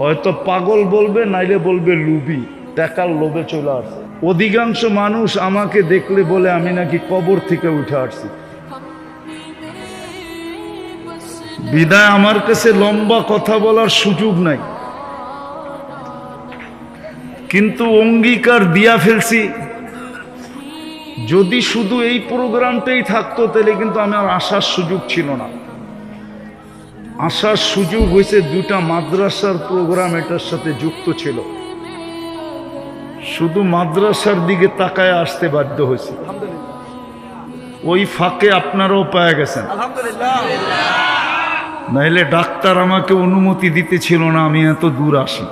হয়তো পাগল বলবে, নাইলে বলবে লুবি, টাকার লোভে চলে আসছে। অধিকাংশ মানুষ আমাকে দেখলে বলে আমি নাকি কবর থেকে উঠে আসছি। বিদায় আমার কাছে লম্বা কথা বলার সুযোগ নাই, কিন্তু অঙ্গীকার দিয়া ফেলছি। যদি শুধু এই প্রোগ্রামটাই থাকতো তাহলে কিন্তু আমার আসার সুযোগ ছিল না। আসার সুযোগ হয়েছে দুটা মাদ্রাসার প্রোগ্রাম এটার সাথে যুক্ত ছিল, শুধু মাদ্রাসার দিকে তাকায় আসতে বাধ্য হয়েছে। ওই ফাঁকে আপনারাও পেয়ে গেছেন, নাইলে ডাক্তার আমাকে অনুমতি দিতেছিল না আমি এত দূর আসি।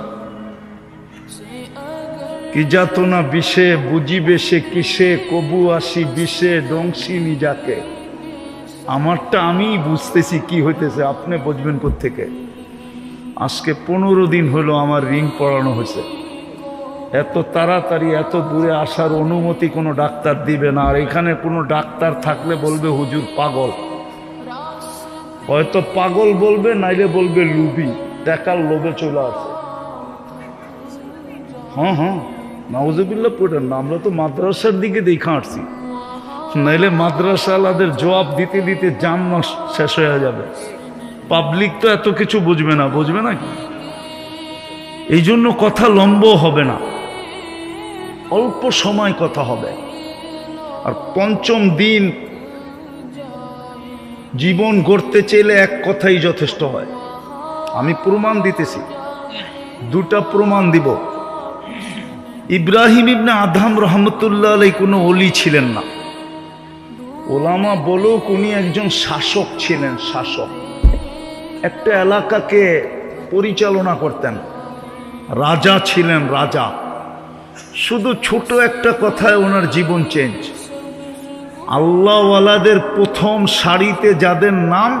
কি যাত না বিষে বুঝিবে সে কিসে, কবু আসি বিষে ডংসিনি যাকে। আমারটা আমি বুঝতেছি কি হইতেছে, আপনি বুঝবেন কোত্থেকে? আজকে 15 দিন হলো আমার রিং পড়ানো হয়েছে। এত তাড়াতাড়ি এত দূরে আসার অনুমতি কোনো ডাক্তার দিবে না। আর এখানে কোনো ডাক্তার থাকলে বলবে হুজুর পাগল। হয়তো পাগল বলবে, নাইলে বলবে লুবি, টাকার লোভে চলে আসে। হ্যাঁ, নাউজুবিল্লাহ পড়েন না, আমরা তো মাদ্রাসার দিকে দেখা আসছি, নাইলে মাদ্রাসাওয়ালাদের জবাব দিতে দিতে জান শেষ হয়ে যাবে। পাবলিক তো এত কিছু বুঝবে না, বুঝবে না কি? এই জন্য কথা লম্ব হবে না, অল্প সময় কথা হবে। আর পঞ্চম দিন জীবন গড়তে চাইলে এক কথাই যথেষ্ট হয়। আমি প্রমাণ দিতেছি, দুটা প্রমাণ দিব। ইব্রাহিম ইবনে আদহাম রহমতুল্লাহ আলাইহি কোনো ওলি ছিলেন না। ওলামা বলুক উনি একজন শাসক ছিলেন, শাসক। একটা এলাকাকে পরিচালনা করতেন, রাজা ছিলেন, রাজা। শুধু ছোট একটা কথায় ওনার জীবন চেঞ্জ। আল্লাহওয়ালাদের প্রথম সারিতে যাদের নাম,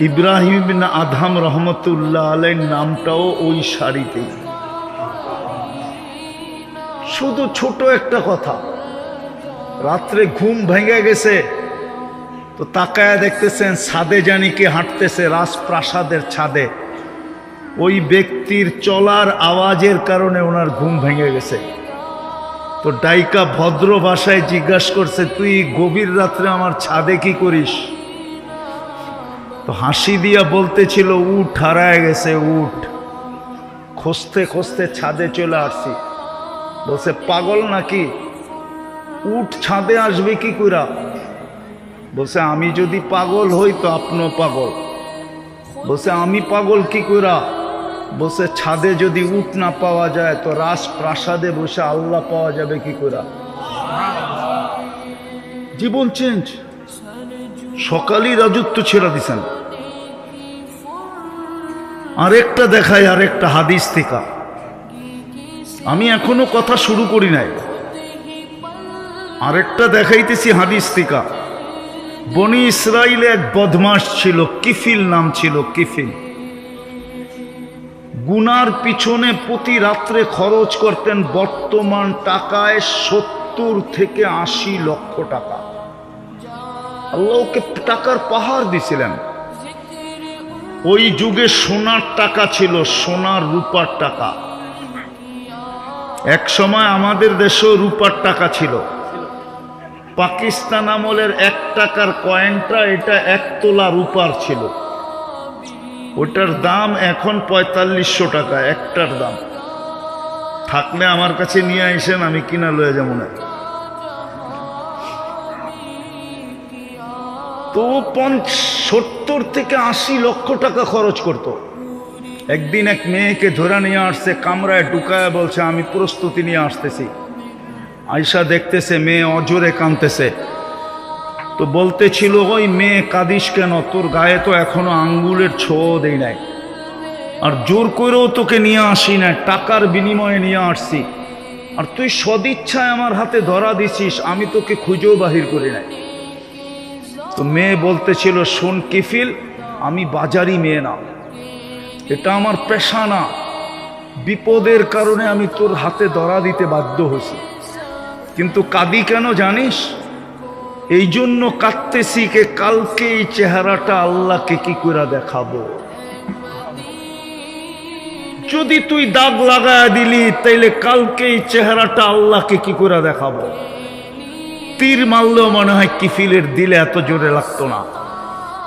ইব্রাহিম ইবনে আদহাম রহমতুল্লাহ আলাইহির নামটাও ওই সারিতেই। শুধু ছোট একটা কথা। রাত্রে ঘুম ভেঙে গেছে তো তাকায় দেখতেছেন ছাদে জানি কে হাঁটতেছে, রাজপ্রাসাদের ছাদে। ওই ব্যক্তির চলার আওয়াজের কারণে ওনার ঘুম ভেঙে গেছে। তো ডাইকা ভদ্র ভাষায় জিজ্ঞাসা করছে, তুই গভীর রাত্রে আমার ছাদে কি করিস? তো হাসি দিয়া বলতেছিল, উট হারায় গেছে, উট খুঁজতে খুঁজতে ছাদে চলে আসছি। বলছে পাগল নাকি, উট ছাদে আসবে কি কইরা? বলছে আমি যদি পাগল হই তো আপনিও পাগল। বলছে আমি পাগল কি কইরা? বলছে ছাদে যদি উট না পাওয়া যায় তো রাজপ্রাসাদে বসে আল্লাহ পাওয়া যাবে কি কইরা? জীবন চেঞ্জ। সকালই রাজত্ব ছেড়ে দিছেন। আরেকটা দেখাই, আরেকটা হাদিস থেকে। আমি এখনো কথা শুরু করি নাই, আরেকটা দেখাইতেছি হাদিস থেকে। বনি ইসরাইলে এক বদমাস ছিল, কিফিল নাম ছিল, কিফিল। গুনার পিছনে প্রতি রাত্রে খরচ করতেন বর্তমান টাকায় 70 থেকে 80 লক্ষ টাকা। আল্লাহ ওকে টাকার পাহাড় দিছিলেন। ওই যুগে সোনার টাকা ছিল, সোনার রূপার টাকা। এক সময় আমাদের দেশেও রূপার টাকা ছিল। পাকিস্তান আমলের 1 টাকার কয়েনটা, এটা 1 তোলা রূপার ছিল। ওটার দাম এখন 4500 টাকা একটার দাম। থাকলে আমার কাছে নিয়ে আসেন, আমি কিনা লয়ে যাবো না। তো 70 থেকে 80 লক্ষ টাকা খরচ করত। একদিন এক মেয়েকে ধরে নিয়ে আসছে, কামরায় ঢুকায় বলছে আমি প্রস্তুতি নিয়ে আসতেছি। আয়সা দেখতেছে মেয়ে অজরে কাঁদতেছে। তো বলতেছিল, ওই মেয়ে কাঁদিস কেন? তোর গায়ে তো এখনো আঙ্গুলের ছোঁয়া দেই নাই, আর জোর করেও তোকে নিয়ে আসি না, টাকার বিনিময়ে নিয়ে আসছি। আর তুই সদিচ্ছায় আমার হাতে ধরা দিছিস, আমি তোকে খুঁজেও বাহির করি নাই। তো মেয়ে বলতেছিল, শোন কিফিল, আমি বাজারি মেয়ে না, এটা আমার পেশা না। বিপদের কারণে আমি তোর হাতে ধরা দিতে বাধ্য হয়েছি। কিন্তু কাঁদি কেন জানিস? এই জন্য কাঁদতেছি কে কালকে এই চেহারাটা আল্লাহকে কি করে দেখাবো। যদি তুই দাগ লাগায় দিলি তাইলে কালকে এই চেহারাটা আল্লাহকে কি করে দেখাবো। তীর মারলেও মনে হয় কিফিলের দিলে এত জোরে লাগতো না,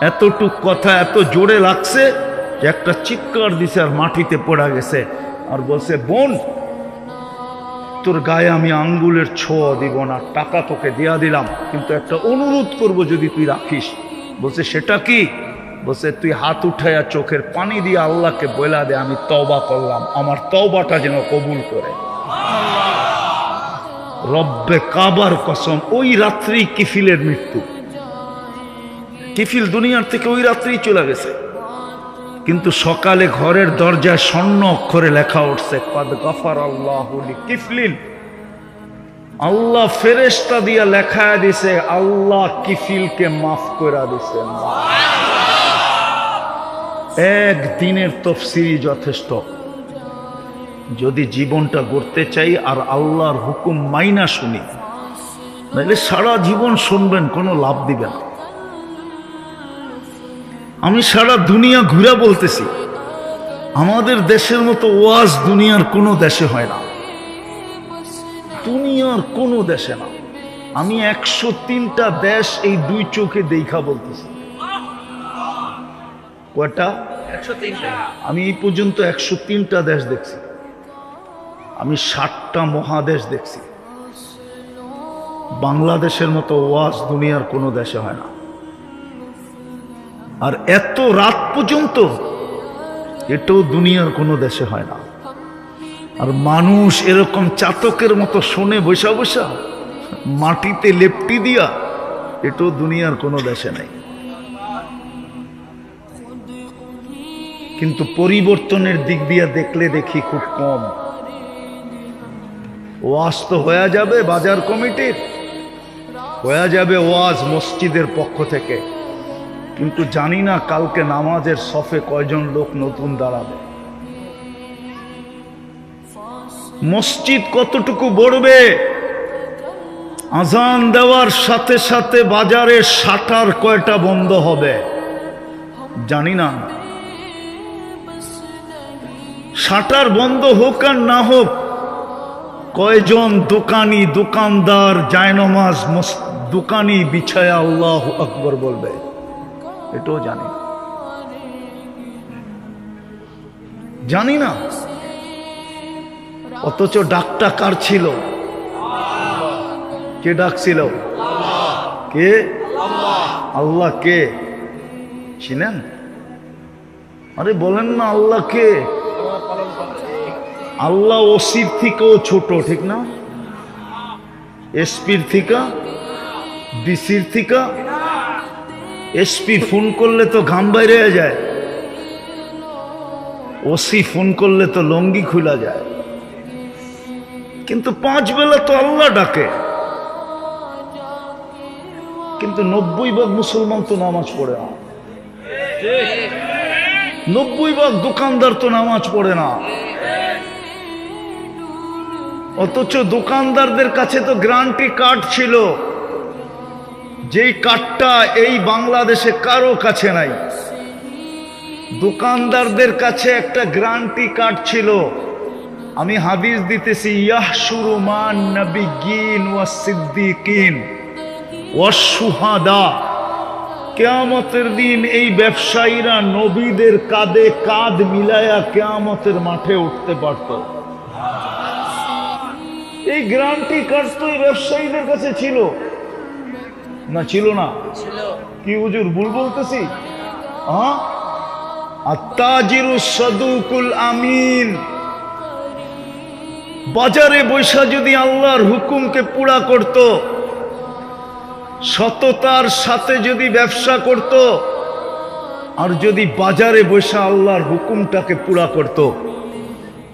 এতটুক কথা এত জোরে লাগছে যে একটা চিৎকার দিছে আর মাটিতে পড়া গেছে। আর বলছে, বোন তোর গায়ে আমি আঙ্গুলের ছোঁয়া দিব না, টাকা তোকে দেয়া দিলাম, কিন্তু একটা অনুরোধ করব যদি তুই রাখিস। বলছে, সেটা কি? বলছে, তুই হাত উঠাইয়া চোখের পানি দিয়ে আল্লাহকে বলা দে আমি তওবা করলাম, আমার তওবাটা যেন কবুল করে। রব্বে কাবার কসম, ওই রাত্রি কিফিলের মৃত্যু। কিফিল দুনিয়ার থেকে ওই রাত্রেই চলে গেছে, কিন্তু সকালে ঘরের দরজায় স্বর্ণ অক্ষরে লেখা উঠছে, কদ গফারাল্লাহু লিকিফলিন। আল্লাহ ফেরেশতা দিয়া লেখা দিছে, আল্লাহ কিফিলকে মাফ করে দিছে। একদিনের তফসিরি যথেষ্ট। যদি জীবনটা গড়তে চাই আর আল্লাহর হুকুম মাইনা শুনি, নাহলে সারা জীবন শুনবেন, কোনো লাভ দিবেন। আমি সারা দুনিয়া ঘুরে বলতেছি, আমাদের দেশের মতো ওয়াজ দুনিয়ার কোনো দেশে হয় না, দুনিয়ার কোনো দেশে না। আমি 103টা দেশ এই দুই চোখে দেখা বলতেছি। কয়টা? 103টা। আমি এই পর্যন্ত 103টা দেশ দেখছি। আমি 60টা মহাদেশ দেখছি। বাংলাদেশের মতো ওয়াজ দুনিয়ার কোনো দেশে হয় না। আর এত রাত পর্যন্ত এটাও দুনিয়ার কোনো দেশে হয় না। আর মানুষ এরকম চাতকের মতো শোনে বৈশা বৈশা, মাটিতে লেপটি দিয়া, এটাও দুনিয়ার কোনো দেশে নাই। কিন্তু পরিবর্তনের দিক দিয়ে দেখলে দেখি খুব কম। ওয়াজ তো হয়ে যাবে বাজার কমিটির, হয়ে যাবে ওয়াজ মসজিদের পক্ষ থেকে, কিন্তু জানি না কালকে নামাজের সফে কয়জন লোক নতুন দাঁড়াবে, মসজিদ কতটুকু বড়বে। আজান দেওয়ার সাথে সাথে বাজারের শাটার কয়টা বন্ধ হবে জানি না। শাটার বন্ধ হোক আর না হোক, কয়জন দোকানি দোকানদার জায়নামাজ দোকানি বিছায়া আল্লাহু আকবার বলবে, এটাও জানি না। অথচ ডাকটা কার ছিল? কে ডাকছিল? কে? আল্লাহ। কে ছিলেন? আরে বলেন না আল্লাহ কে? আল্লাহ ওসির থেকেও ছোট, ঠিক না? এসপির থেকে, ডিসির থেকে। এসপি ফোন করলে তো ঘাম বাইরে যায়, ওসি ফোন করলে তো লঙ্গি খুলা যায়। কিন্তু 5 বেলা তো আল্লাহ ডাকে। কিন্তু 90% মুসলমান তো নামাজ পড়ে না, 90% দোকানদার তো নামাজ পড়ে না। অথচ দোকানদারদের কাছে তো গ্যারান্টি কার্ড ছিল, যেই কার্ডটা এই বাংলাদেশে কারো কাছে নাই। দোকানদারদের কাছে একটা গ্যারান্টি কার্ড ছিল। আমি হাদিস দিতেছি, ইয়াহশুরু মান নাবিয়্যিন ওয়াস সিদ্দিকিন ওয়াস শুহাদা। কিয়ামতের দিন এই ব্যবসায়ীরা নবীদের কাঁধে কাঁধ মিলায়া কিয়ামতের মাঠে উঠতে পারত। এই গ্যারান্টি কার্ড তো এই ব্যবসায়ীদের কাছে ছিল না? ছিল না? কি হুজুর ভুল বলতেছি? হ্যাঁ, আত-তাজিরু সাদুকুল আমিন। বাজারে বৈশা যদি আল্লাহর হুকুমকে পুরা করত, সততার সাথে যদি ব্যবসা করত, আর যদি বাজারে বৈশা আল্লাহর হুকুমটাকে পুরা করত,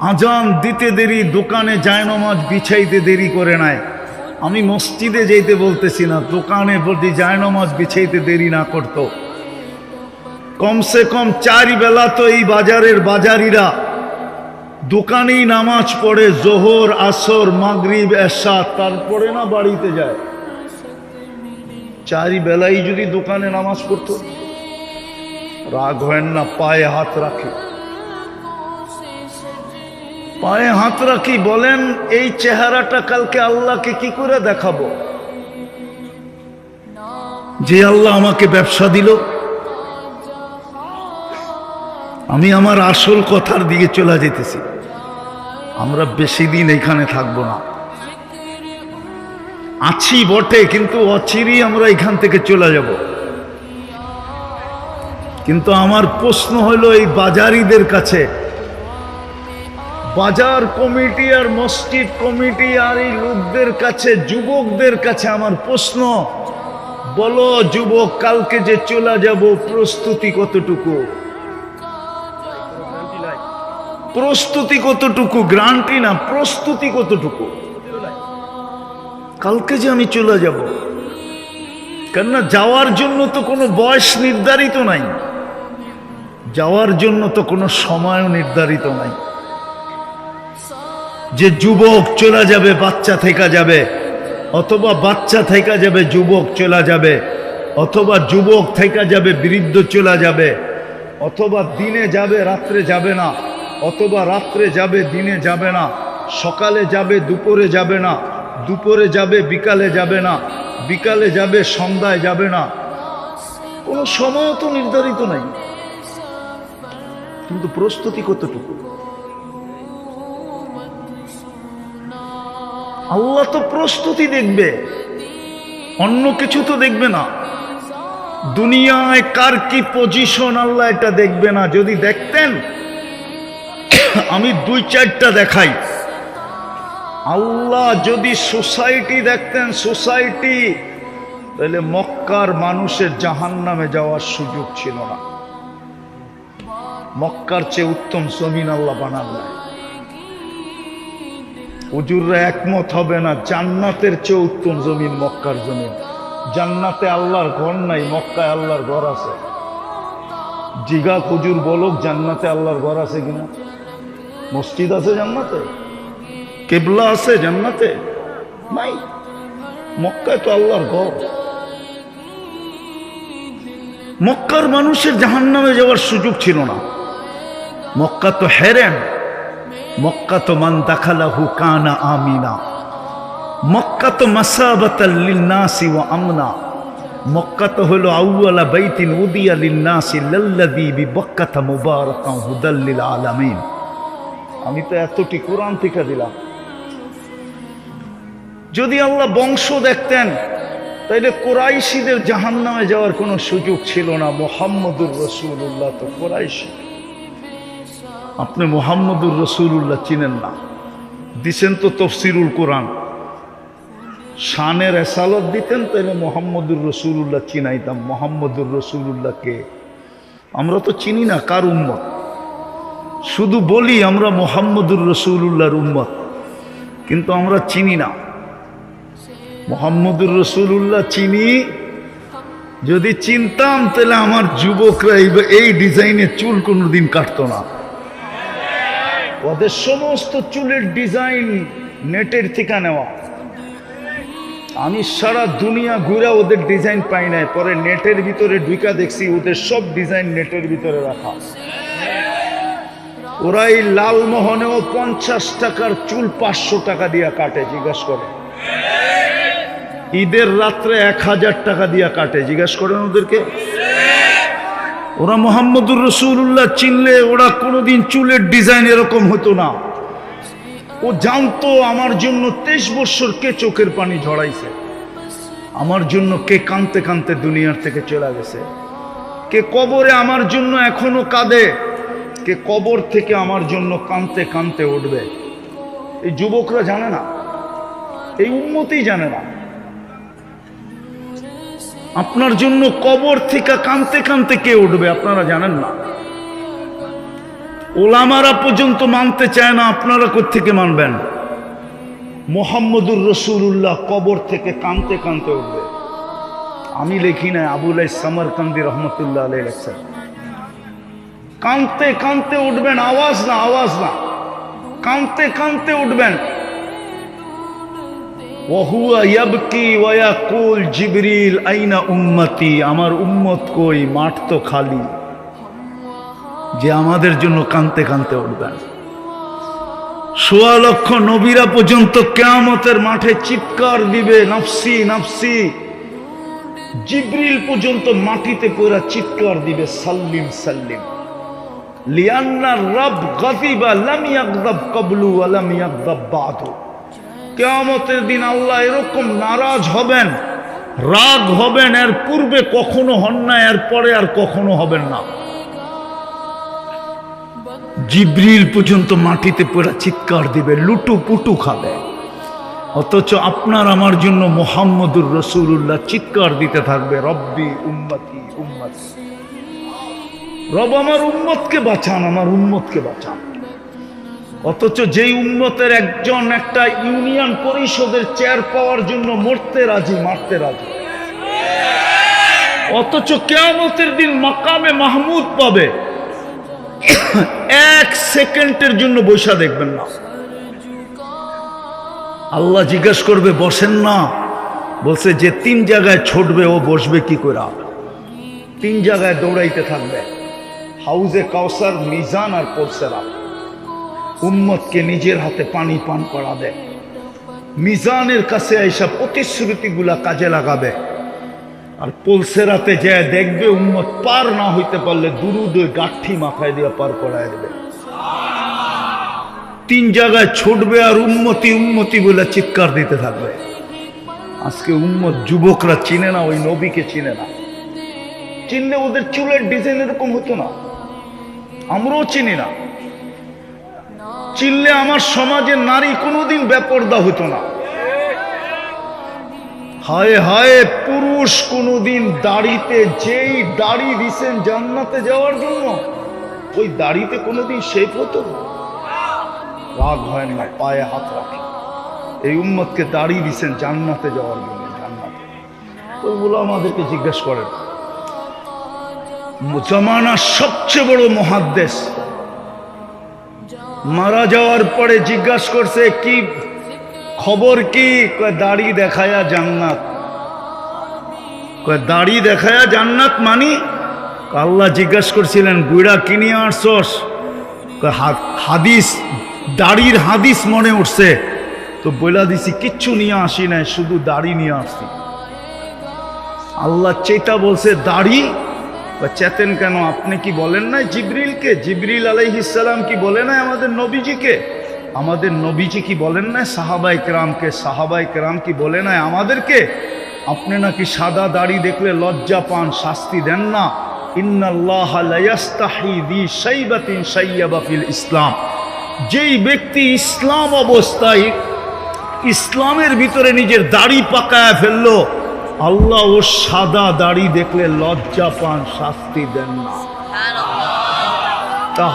আজান দিতে দেরি, দোকানে জায়নামাজ বিছাইতে দেরি করে নাই। আমি মসজিদে যেতে বলতেছি না, দোকানে যদি জায়নামাজ বিছাইতে দেরি না করত, কমসে কম 4 বেলা তো এই বাজারের বাজারিরা দোকানেই নামাজ পড়ে, জোহর আসর মাগরিব এশা, তারপরে না বাড়িতে যায়। চারি বেলাই যদি দোকানে নামাজ পড়তো, রাগ হয় না, পায়ে হাত রাখি, পায়ে হাত রাখি। বলেন এই চেহারাটা কালকে আল্লাহকে কি করে দেখাবো? যে আল্লাহ আমাকে ব্যবসা দিল, আমি আমার আসল কথার দিকে চলে যেতেছি। আমরা বেশি দিন এখানে থাকবো না, আছি বটে, কিন্তু অচিরেই আমরা এখান থেকে চলে যাব। কিন্তু আমার প্রশ্ন হলো এই বাজারিদের কাছে, বাজার কমিটি আর মসজিদ কমিটি আর এই লোকদের কাছে, যুবকদের কাছে আমার প্রশ্ন, বলো যুবক, কালকে যে চলে যাব প্রস্তুতি কতটুকু? প্রস্তুতি কতটুকু? গ্যারান্টি না, প্রস্তুতি কতটুকু? কালকে যে আমি চলে যাব, কেননা যাওয়ার জন্য তো কোনো বয়স নির্ধারিত নাই, যাওয়ার জন্য তো কোনো সময়ও নির্ধারিত নাই। যে যুবক চলে যাবে বাচ্চা থেকে যাবে, অথবা বাচ্চা থেকে যাবে যুবক চলে যাবে, অথবা যুবক থেকে যাবে বৃদ্ধ চলে যাবে, অথবা দিনে যাবে রাত্রে যাবে না, অথবা রাত্রে যাবে দিনে যাবে না, সকালে যাবে দুপুরে যাবে না, দুপুরে যাবে বিকালে যাবে না, বিকালে যাবে সন্ধ্যায় যাবে না, কোনো সময় তো নির্ধারিত নাই। কিন্তু প্রস্তুতি কতটুকু? আল্লাহ তো প্রস্তুতি দেখবে, অন্য কিছু তো দেখবে না। দুনিয়ায় কার কি পজিশন আল্লাহ এটা দেখবে না। যদি দেখতেন, আমি দুই চারটা দেখাই। আল্লাহ যদি সোসাইটি দেখতেন, সোসাইটি, তাহলে মক্কার মানুষের জাহান্নামে যাওয়ার সুযোগ ছিল না। মক্কার চেয়ে উত্তম জমিন আল্লাহ বানান নাই। হুজুররা একমত হবে না, জান্নাতের চেয়ে উত্তম জমিন মক্কার জমিন। জান্নাতে আল্লাহর ঘর নাই, মক্কায় আল্লাহর ঘর আছে। জিগা হুজুর বলক, জান্নাতে আল্লাহর ঘর আছে কিনা? মসজিদ আছে জান্নাতে? কেবলা আছে জান্নাতে? নাই। মক্কায় তো আল্লাহর ঘর। মক্কার মানুষের জাহান্নামে যাওয়ার সুযোগ ছিল না। মক্কা তো হেরেন, মক্কা তো মান দাখালাহু কানা আমিনা, মক্কা তো মাসাবাতাল লিন্নাসি ওয়া আমনা, মক্কা তো হলো আউয়ালা বাইতিন উদিয়া লিন্নাসি লাল্লাযী বিবাক্কাতা মুবারাকান হুদাল লিল আলামিন। আমি তো এতটি কোরআন থেকে দিলাম। যদি আল্লাহ বংশ দেখতেন, তাইলে কুরাইশীদের জাহান্নামে যাওয়ার কোনো সুযোগ ছিল না। মুহাম্মদুর রাসূলুল্লাহ তো কুরাইশী। আপনি মুহাম্মদুর রাসূলুল্লাহ চিনেন না, দিছেন তো তাফসীরুল কোরআন। শানের এসালত দিতেন, তাইলে মুহাম্মদুর রাসূলুল্লাহ চিনাইতাম। মুহাম্মদুর রাসূলুল্লাহ কে? আমরা তো চিনি না কার উম্মত, শুধু বলি আমরা মুহাম্মদুর রাসূলুল্লাহর উম্মত, কিন্তু আমরা চিনি না। মুহাম্মদুর রাসূলুল্লাহ চিনি, যদি চিনতাম তাহলে আমার যুবকরা এই ডিজাইনের চুল কোনোদিন কাটতো না। ওদের সমস্ত চুলের ডিজাইন নেটের থেকে নেওয়া। আমি সারা দুনিয়া ঘুরে ওদের ডিজাইন পাই নাই, পরে নেটের ভিতরে ঢুকা দেখছি ওদের সব ডিজাইন নেটের ভিতরে রাখা। ওরা এই লালমোহনেও 50 টাকার চুল 500 টাকা দিয়া কাটে, জিজ্ঞেস করে। ঈদের রাত্রে 1000 টাকা দিয়া কাটে, জিজ্ঞেস করেন ওদেরকে। ওরা মুহাম্মদুর রাসূলুল্লাহ চিনলে ওরা কোনোদিন চুলের ডিজাইন এরকম হতো না। ও জানতো আমার জন্য 23 বছর কে চোখের পানি ঝরাইছে, আমার জন্য কে কাঁদতে কাঁদতে দুনিয়ার থেকে চলে গেছে, কে কবরে আমার জন্য এখনো কাঁদে, কে কবর থেকে আমার জন্য কাঁদতে কাঁদতে উঠবে। এই যুবকরা জানে না, এই উম্মতই জানে না। আপনার জন্য কবর থেকে কাঁদতে কাঁদতে কে উঠবে আপনারা জানেন না। ওলামারা পর্যন্ত মানতে চায় না, আপনারা কোত্থেকে মানবেন? মুহাম্মদুর রাসূলুল্লাহ কবর থেকে কাঁদতে কাঁদতে উঠবে। আমি লিখি না, আবুল সামরকান্দি রহমতুল্লাহ আলাইহি লেখছেন। কাঁদতে কাঁদতে উঠবেন, আওয়াজ না, আওয়াজ না, কাঁদতে কাঁদতে উঠবেন। ওয়াহুয়া ইয়াবকি ওয়া ইয়াকুল জিবরিল আইনা উম্মতি, আমার উম্মত কই, মাঠ তো খালি, যে আমাদের জন্য কাঁদতে কাঁদতে উঠবেন। ১৬ লক্ষ নবীরা পর্যন্ত কিয়ামতের মাঠে চিৎকার দিবে নফসি নফসি। জিবরিল পর্যন্ত মাটিতে পড়ে চিৎকার দিবে সাল্লিম সাল্লিম। লিআন্না রাব গাযিবা লাম ইয়াগযাব ক্বাবলু ওয়া লাম ইয়াগযাব বা'দু। কিয়ামতের দিন আল্লাহ এরকম নারাজ হবেন, রাগ হবেন, এর পূর্বে কখনো হন না, এর পরে আর কখনো হবেন না। জিবরিল পর্যন্ত মাটিতে পড়ে চিৎকার দিবে, লুটু পুটু খাবে। অথচ আপনার আমার জন্য মুহাম্মদুর রাসূলুল্লাহ চিৎকার দিতে থাকবে, রব্বি উম্মতি উম্মতি। রব আমার উম্মতকে বাঁচান, আমার উম্মতকে বাঁচান। অথচ যেই উম্মতের একজন একটা ইউনিয়ন পরিষদের চেয়ার পাওয়ার জন্য মরতে রাজি, মারতে রাজি, অথচ কিয়ামতের দিন মাকামে মাহমুদ পাবে, 1 সেকেন্ডের জন্য বসা দেখবেন না। আল্লাহ জিজ্ঞেস করবে বসেন না, বলছে যে 3 জায়গায় ছুটবে ও বসবে কি করে? 3 জায়গায় দৌড়াইতে থাকবে, হাউজে কাউসার, মিজান আর পলসেরা। উম্মতকে নিজের হাতে পানি পান করাবে, মিজানের কাছে এইসব প্রতিশ্রুতিগুলা কাজে লাগাবে, আর পলসেরাতে যে দেখবে উম্মত পার না হইতে পারলে দুরুদ গাঠি মাথায় দিয়ে পার করায় দেবে। 3 জায়গায় ছুটবে আর উম্মতি উম্মতি বলে চিৎকার দিতে থাকবে। আজকে উম্মত যুবকরা চিনে না, ওই নবীকে চিনে না। চিনলে ওদের চুলের ডিজাইন এরকম হতো না, আমরাও চিনি না। চিনলে আমার সমাজের নারী কোনোদিন বেপরদা হতো না। হায় হায়, পুরুষ কোনোদিন দাড়িতে, যেই দাড়ি দিছেন জান্নাতে যাওয়ার জন্য, ওই দাড়িতে কোনোদিন শেপ হতো না। রাগ হয় না, পায়ে হাত রাখে। এই উম্মতকে দাড়ি দিছেন জান্নাতে যাওয়ার জন্য, জান্নাতে। ওইগুলো আমাদেরকে জিজ্ঞেস করেন। জামানার সবচেয়ে বড় মুহাদ্দিস মারা যাওয়ার পরে জিজ্ঞাসা করছে কি খবর কি? কয় দাড়ি দেখায়া জান্নাত। কয় দাড়ি দেখায়া জান্নাত মানি? আল্লাহ জিজ্ঞাসা করছিলেন বুড়া কিনে আসছস? হাদিস, দাড়ির হাদিস মনে উঠছে তো বইলা দিছি, কিচ্ছু নিয়ে আসি নাই, শুধু দাড়ি নিয়ে আসছি। আল্লাহ চেতা বলছে দাড়ি? চেতেন কেন? আপনি কি বলেন নাই জিবরিলকে? জিবরিল আলাইহিস সালাম কি বলে নাই আমাদের নবীজিকে? আমাদের নবীজি কি বলেন নাই সাহাবায়ে কেরামকে? সাহাবায়ে কেরাম কি বলে নাই আমাদেরকে? আপনি নাকি সাদা দাড়ি দেখলে লজ্জা পান, শাস্তি দেন না। ইন্নাল্লাহা লা ইয়াস্তাহি বি শাইবাতিন শাইয়াবা ফিল ইসলাম। যেই ব্যক্তি ইসলাম অবস্থায় ইসলামের ভিতরে নিজের দাড়ি পাকায় ফেললো, আল্লাহ ও সাদা দাড়ি দেখলে লজ্জা পান, শাস্তি দেন না। তা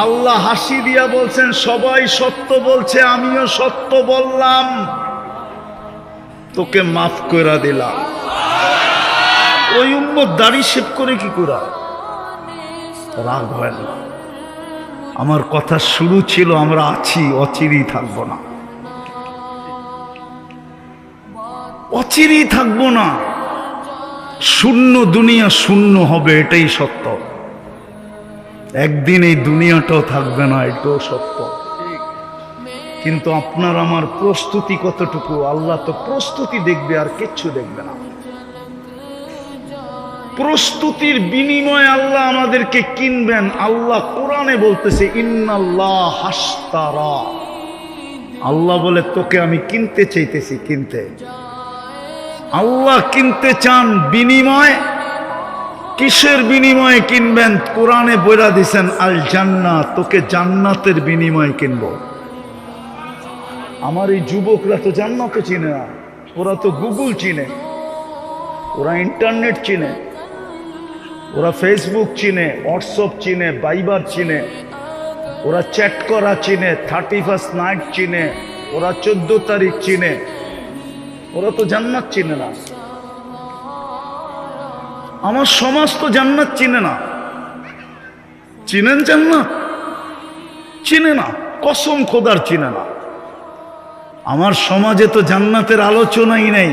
আল্লাহ হাসি দিয়া বলছেন সবাই সত্য বলছে, আমিও সত্য বললাম, তোকে মাফ করে দিলাম। ওই উম্মত দাড়ি শেভ করে কি করা? রাগ হয় না। আমার কথা শুরু ছিল আমরা আছি, অচিরেই থাকবো না, অচিরেই থাকবো না। শূন্য দুনিয়া শূন্য হবে, এটাই সত্য। একদিন এই দুনিয়াটাও থাকবে না, এটাও সত্য। কিন্তু আপনার আমার প্রস্তুতি কতটুকু? আল্লাহ তো প্রস্তুতি দেখবে, আর কিচ্ছু দেখবে না। প্রস্তুতির বিনিময়ে আল্লাহ আমাদেরকে কিনবেন। আল্লাহ কোরআনে বলতেছে ইন্নাল্লাহ হাশতারা। আল্লাহ বলে তোকে আমি কিনতে চাইতেছি, কিনতে। আল্লাহ কিনতে চান, বিনিময় কিসের বিনিময়ে কিনবেন? কোরআনে বইলা দিছেন আল জান্নাত, তোকে জান্নাতের বিনিময়ে কিনব। আমার এই যুবকরা তো জান্নাতও চিনে না, ওরা তো গুগল চিনে, ওরা ইন্টারনেট চিনে, ওরা ফেসবুক চিনে, হোয়াটসঅ্যাপ চিনে, ভাইবার চিনে, ওরা চ্যাট করা চিনে, 31st নাইট চিনে, ওরা 14 তারিখ চিনে। ওরা তো জান্নাত চিনে না। আমার সমাজ তো জান্নাত চিনে না। চিনেন জান্নাত? চিনে না, কসম খোদার চিনে না। আমার সমাজে তো জান্নাতের আলোচনাই নেই,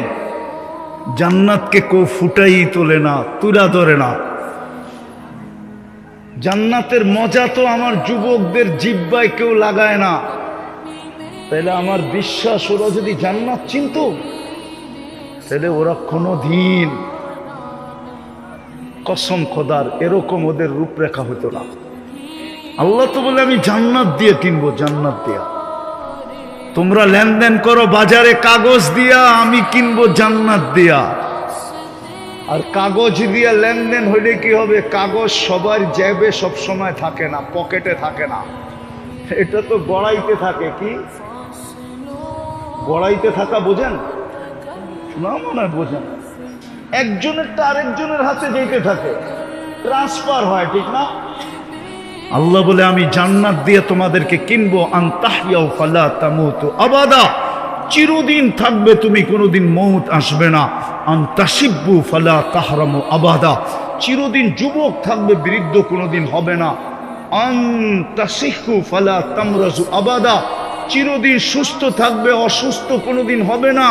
জান্নাতকে কেউ ফুটাই তোলে না, তুলা ধরে না। জান্নাতের মজা তো আমার যুবকদের জিহ্বায় কেউ লাগায় না। তাহলে আমার বিশ্বাস, ওরা যদি জান্নাত চিনত তাহলে ওরা কোনোদিন, কসম খোদার, এরকম ওদের রূপরেখা হতো না। আল্লাহ তো বলে আমি জান্নাত দিয়ে কিনবো, জান্নাত দিয়া। তোমরা লেনদেন করো বাজারে কাগজ দিয়া, আমি কিনবো জান্নাত দিয়া। আর কাগজ দিয়া লেনদেন হইলে কি হবে? কাগজ সবার জ্যাবে সব সময় থাকে না, পকেটে থাকে না, এটা তো গড়াইতে থাকে। কি গড়াইতে থাকা বোঝেন না? মনে হয় বোঝেন। একজনেরটা আরেকজনের হাতে যেতে থাকে, ট্রান্সফার হয়, ঠিক না? আল্লাহ বলে আমি জান্নাত দিয়ে তোমাদেরকে কিনবো। আনতাহইয়াউ ফালা তামুতু আবাদা, চিরদিন থাকবে তুমি, কোনোদিন মউত আসবে না। আনতাশিব্বু ফালা তাহরামু আবাদা, চিরদিন যুবক থাকবে, বৃদ্ধ কোনোদিন হবে না। আনতাসিহু ফালা তামরাজু আবাদা, চিরদিন সুস্থ থাকবে, অসুস্থ কোনোদিন হবে না।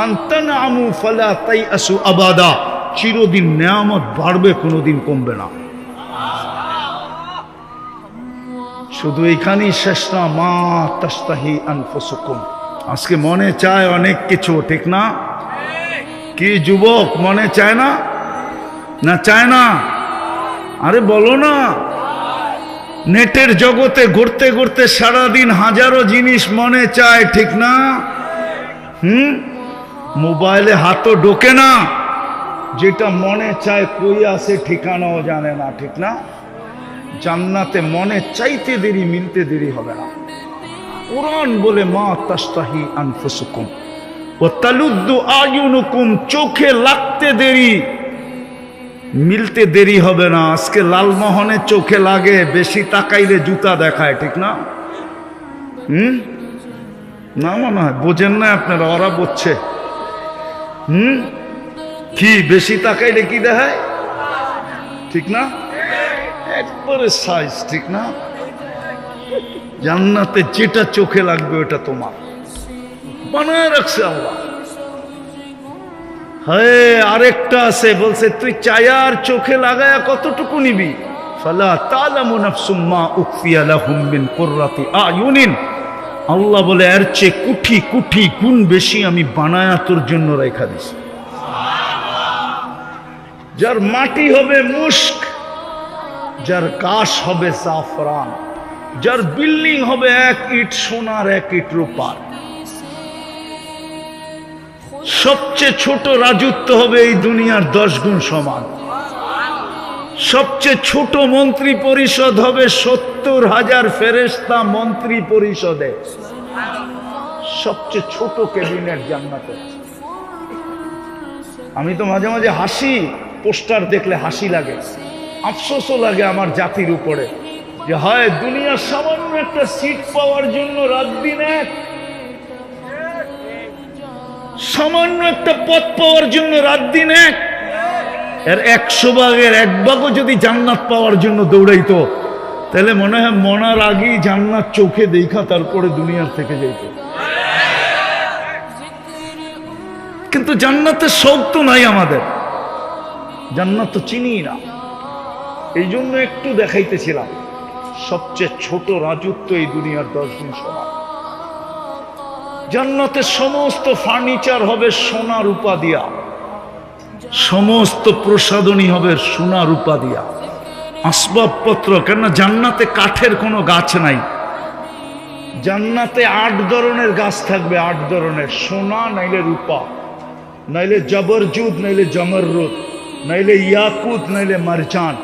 আনতানামু ফালা তাইআসু আবাদা, চিরদিন নেয়ামত বাড়বে, কোনোদিন কমবে না। শুধু এখানেই শেষ না, মা তাস্তাহি আনফুসুকুম, আজকে মনে চায় অনেক কিছু, ঠিক না? কি যুবক, মনে চায় না? না চায় না? আরে বলো না। নেটের জগতে ঘুরতে ঘুরতে সারাদিন হাজারো জিনিস মনে চায়, ঠিক না? মোবাইলে হাতও ঢোকে না, যেটা মনে চায় কই আছে ঠিকানাও জানে না, ঠিক না? জান্নাতে মনে চাইতে দেরি, মিলতে দেরি হবে না। কুরআন বলে মা তাস্তাহি আনফুসুকুম ওয়া তালুদ্দু আয়ুনুকুম, চোখে লাগতে দেরি, মিলতে দেরি হবে না। আজকে লালমোহনে চোখে লাগে, বেশি তাকাইলে জুতা দেখায়, ঠিক না? না মনে হয় বোঝেন না আপনারা, ওরা বুঝছে। কি বেশি তাকাইলে কি দেখায়, ঠিক না? একবারে সাইজ, ঠিক না? জান্নাতে যেটা চোখে লাগবে ওটা তোমার, বানায় রাখছে আল্লাহ। হ্যাঁ, আরেকটা আছে, বলছে তুই চায়ার চোখে লাগায়া কতটুকু নিবি? ফালা তালামু নাফসুম মা উখফিয়া লাহুম মিন কুররাতি আয়ুনিন, আল্লাহ বলে এর চেয়ে কুঠি কুঠি গুণ বেশি আমি বানায়া তোর জন্য রেখা দিছি। যার মাটি হবে মুস্ক, যার কাশ হবে জাফরান, যার বিল্ডিং হবে 1 ইট সোনার 1 ইট রূপার। সবচেয়ে ছোট রাজত্ব হবে এই দুনিয়ার 10 গুণ সমান। সবচেয়ে ছোট মন্ত্রী পরিষদ হবে 70,000 ফেরেশতা মন্ত্রী পরিষদে। সবচেয়ে ছোট ক্যাবিনেট জান্নাতে। আমি তো মাঝে মাঝে হাসি, পোস্টার দেখলে হাসি লাগে, আফসোসও লাগে আমার জাতির উপরে, যে হয় দুনিয়ার সামান্য একটা সিট পাওয়ার জন্য রাত দিন এক, সামান্য একটা পদ পাওয়ার জন্য রাত দিন এক, এর 100 ভাগের 1 ভাগও যদি জান্নাত পাওয়ার জন্য দৌড়াইতো, তাহলে মনে হয় মনার আগেই জান্নাত চোখে দেখা তারপরে দুনিয়ার থেকে যাইতো। কিন্তু জান্নাতের শৌক তো নাই আমাদের, জান্নাত তো চিনি না। এই জন্য একটু দেখাইতেছিলাম, সবচেয়ে ছোট রাজত্ব এই দুনিয়ার 10 গুণ সমান। জান্নাতের সমস্ত ফার্নিচার হবে সোনা রূপা দিয়া, সমস্ত প্রসাধনী হবে সোনা রূপা দিয়া, আসবাবপত্র। কেননা জান্নাতে কাঠের কোনো গাছ নাই, জান্নাতে 8 ধরনের গাছ থাকবে, 8 ধরনের, সোনা নাইলে রূপা, নাইলে জবরজুদ, নাইলে জমররুদ, নাইলে ইয়াকুত, নাইলে মারজান,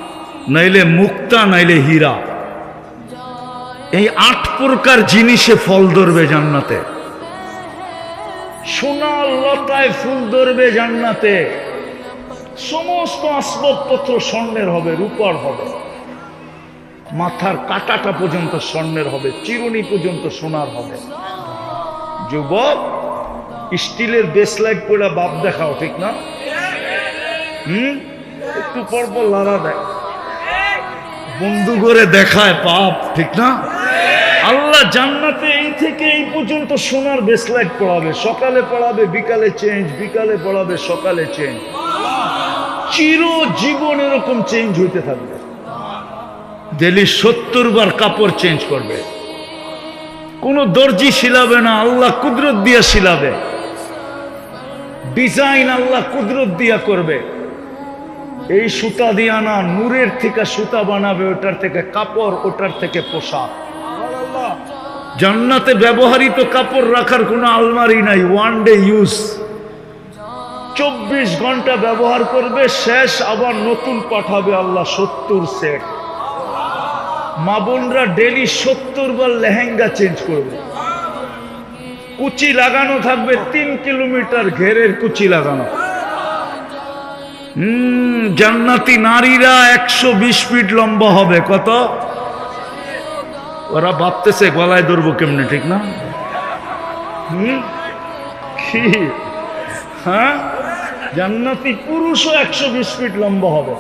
নাইলে মুক্তা, নাইলে হীরা। এই 8 প্রকার জিনিসে ফল ধরবে জান্নাতে। সোনা লতায় ফুল ধরবে জান্নাতে। সমস্ত আসবাবপত্র স্বর্ণের হবে, রূপার হবে, মাথার কাটাটা পর্যন্ত স্বর্ণের হবে, চিরুনি পর্যন্ত সোনার হবে। যুবক, স্টিলের বেসলাইট পরে বাপ দেখাও, ঠিক না? একটু পরপর লড়া দেয়, বন্ধু করে দেখায় পাপ, ঠিক না? আল্লাহ জান্নাতে এই থেকে এই পর্যন্ত সোনার ব্রেসলেট পড়াবে, সকালে পড়াবে বিকালে চেঞ্জ, বিকালে পড়াবে সকালে চেঞ্জ, চিরজীবন এরকম চেঞ্জ হইতে থাকবে। ডেলি 70 বার কাপড় চেঞ্জ করবে, কোনো দর্জি শিলাবে না, আল্লাহ কুদরত দিয়া শিলাবে, ডিজাইন আল্লাহ কুদরত দিয়া করবে। এই সুতা দিয়া না, নূরের থেকে সুতা বানাবে, ওটার থেকে কাপড়, ওটার থেকে পোশাক। জান্নাতে ব্যবহৃত কাপড় রাখার কোনো আলমারি নাই, ওয়ান ডে ইউজ, 24 ঘন্টা ব্যবহার করবে, শেষ আবার নতুন পাঠাবে আল্লাহ 70 সেট। মা বোনরা ডেলি 70 বার লেহেঙ্গা চেঞ্জ করবে, কুচি লাগানো থাকবে, 3 কিলোমিটার ঘেরের কুচি লাগানো। জান্নাতি নারীরা 120 ফিট লম্বা হবে। কত? ওরা ভাবতেছে গলায় ধরবো কেমনে, ঠিক না? কি? হ্যাঁ, জান্নাতি পুরুষও 120 ফিট লম্বা হবে।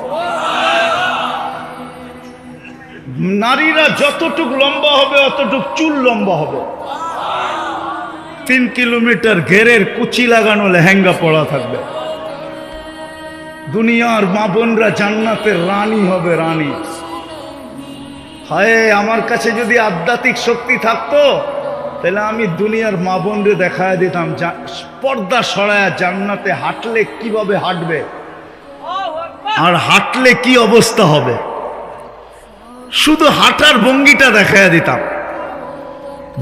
নারীরা যতটুক লম্বা হবে অতটুক চুল লম্বা হবে। 3 কিলোমিটার ঘেরের কুচি লাগানো লেহেঙ্গা পরা থাকবে। দুনিয়ার মা বোনরা জান্নাতের রানী হবে, রানী। হায়, আমার কাছে যদি আধ্যাত্মিক শক্তি থাকতো তাহলে আমি দুনিয়ার মা বোনরে দেখায় দিতাম পর্দা সরায়া জান্নাতে হাঁটলে কিভাবে হাঁটবে আর হাঁটলে কি অবস্থা হবে, শুধু হাঁটার ভঙ্গিটা দেখায় দিতাম।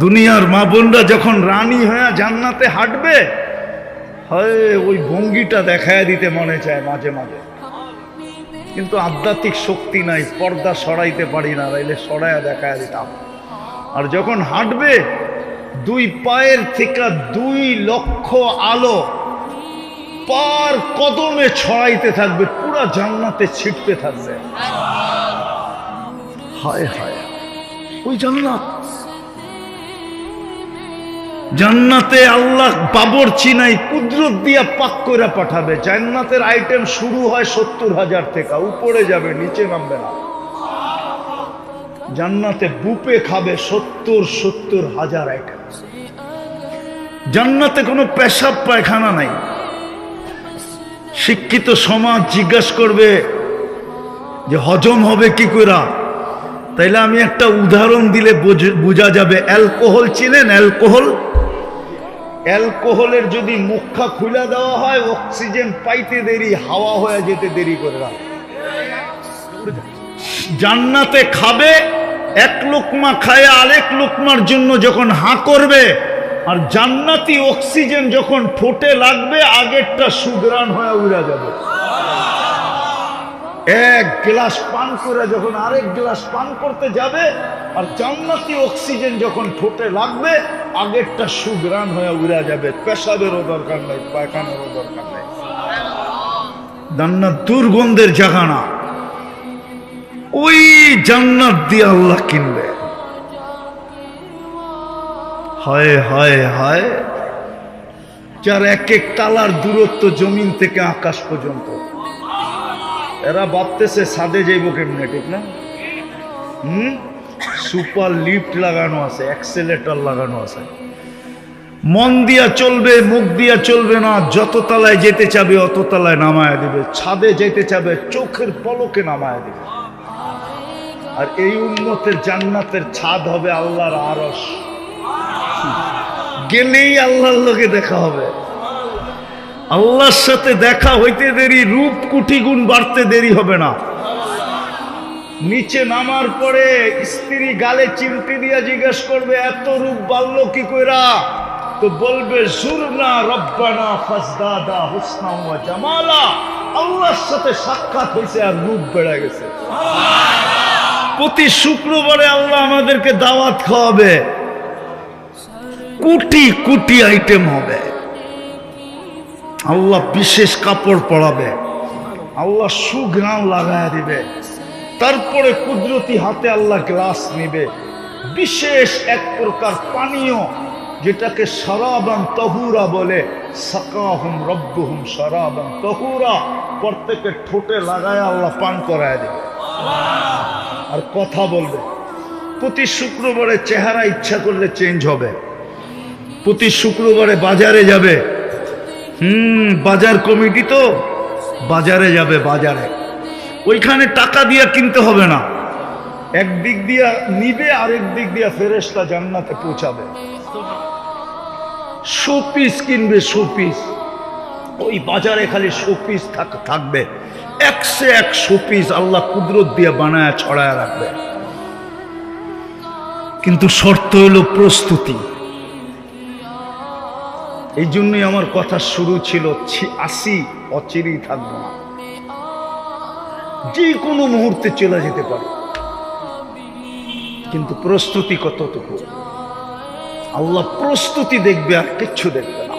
দুনিয়ার মা বোনরা যখন রানী হয়ে জান্নাতে হাঁটবে, হয় ওই ভঙ্গিটা দেখায় দিতে মনে চায় মাঝে মাঝে, কিন্তু আধ্যাত্মিক শক্তি নাই, পর্দা সরাইতে পারি না, তাইলে সরাইয়া দেখায় দিতাম। আর যখন হাঁটবে 2 পায়ের থেকে 2 লক্ষ আলো পার কদমে ছড়াইতে থাকবে, পুরা জান্নাতে ছিটতে থাকবে। হায় হায়, ওই জান্নাত। জান্নাতে আল্লাহ বাবরচি নাই, কুদরত দিয়া পাক করে পাঠাবে। জান্নাতের আইটেম শুরু হয় 70,000 থেকে, উপরে যাবে, নিচে নামবে না। জান্নাতে বুপে খাবে 70,000 আইটেম। জান্নাতে কোনো পেশাব পায়খানা নাই। শিক্ষিত সমাজ জিজ্ঞাসা করবে যে হজম হবে কি করে, তাইলে আমি একটা উদাহরণ দিলে বোঝা যাবে। অ্যালকোহল চিনেন? অ্যালকোহল, অ্যালকোহলের যদি মুখা খুলে দেওয়া হয়, অক্সিজেন পাইতে দেরি, হাওয়া হয়ে যেতে দেরি করে না। জান্নাতে খাবে, 1 লোকমা খায় আরেক লোকমার জন্য যখন হাঁ করবে, আর জান্নাতি অক্সিজেন যখন ঠোঁটে লাগবে, আগেরটা সুগ্রাণ হয়ে উড়া যাবে। 1 গ্লাস পান করে যখন আরেক গ্লাস পান করতে যাবে, আর জান্নাতি অক্সিজেন যখন ঠোঁটে লাগবে, আগেরটা সুগ্রাণ হয়ে উড়া যাবে। পেশাবেরও দরকার নাই, পায়খানারও দরকার নাই। জান্নাত দুর্গন্ধের জায়গা না, ওই জান্নাত দিয়ে আল্লাহ কিনবে। হায় হায় হায়, যার 1 তালার দূরত্ব জমিন থেকে আকাশ পর্যন্ত। এরা ভাবতেছে ছাদে যাইব কেমনে, ঠিক না? সুপার লিফট লাগানো আছে, অ্যাক্সেলেটর লাগানো আছে। মন দিয়া চলবে, মুখ দিয়া চলবে না। যত তলায় যেতে চাবে অত তলায় নামায়া দিবে। ছাদে যেতে চাবে চোখের পলকে নামায়া দিবে। আর এই উম্মতের জান্নাতের ছাদ হবে আল্লাহর আরশ। গেলেই আল্লাহর লোকে দেখা হবে। আল্লাহর সাথে দেখা হইতে দেরি, রূপ কোটি গুণ বাড়তে দেরি হবে না। নিচে নামার পরে স্ত্রী গালে চিমটি দিয়া জিজ্ঞেস করবে, এত রূপ বাড়লো কি কইরা? তো বলবে, জুরনা রব্বানা ফাজদাদা হুসনা ওয়া জামালা। আল্লাহর সাথে সাক্ষাৎ হয়েছে আর রূপ বেড়ে গেছে। প্রতি শুক্রবারে আল্লাহ আমাদেরকে দাওয়াত খাওয়াবে, কোটি কোটি আইটেম হবে। আল্লাহ বিশেষ কাপড় পরাবে, আল্লাহ সুঘ্রাণ লাগায় দিবে। তারপরে কুদরতি হাতে আল্লাহ গ্লাস নিবে, বিশেষ এক প্রকার পানীয় যেটাকে শরাবান তহুরা বলে। সাকাহুম রব্বুহুম শরাবান তহুরা, প্রত্যেকের ঠোঁটে লাগায় আল্লাহ পান করায় দিবে। আর কথা বলবে। প্রতি শুক্রবারে চেহারা ইচ্ছা করলে চেঞ্জ হবে। প্রতি শুক্রবারে বাজারে যাবে। বাজার কমিটি তো বাজারে যাবে, বাজারে ওইখানে টাকা দিয়ে কিনতে হবে না, একদিক দিয়া নিবে আরেক দিক দিয়া ফেরেশতা জান্নাতে পৌঁছাবে। শোপিস কিনবে, শোপিস। ওই বাজারে খালি শোপিস থাকবে, 101 শোপিস আল্লাহ কুদরত দিয়ে বানায় ছড়ায় রাখবে। কিন্তু শর্ত হলো প্রস্তুতি। এই জন্যই আমার কথা শুরু ছিল, আসি অচিরেই থাকবো না, যে কোনো মুহূর্তে চলে যেতে পারে। কিন্তু প্রস্তুতি কতটুকু? আল্লাহ প্রস্তুতি দেখবে, আর কিচ্ছু দেখবে না।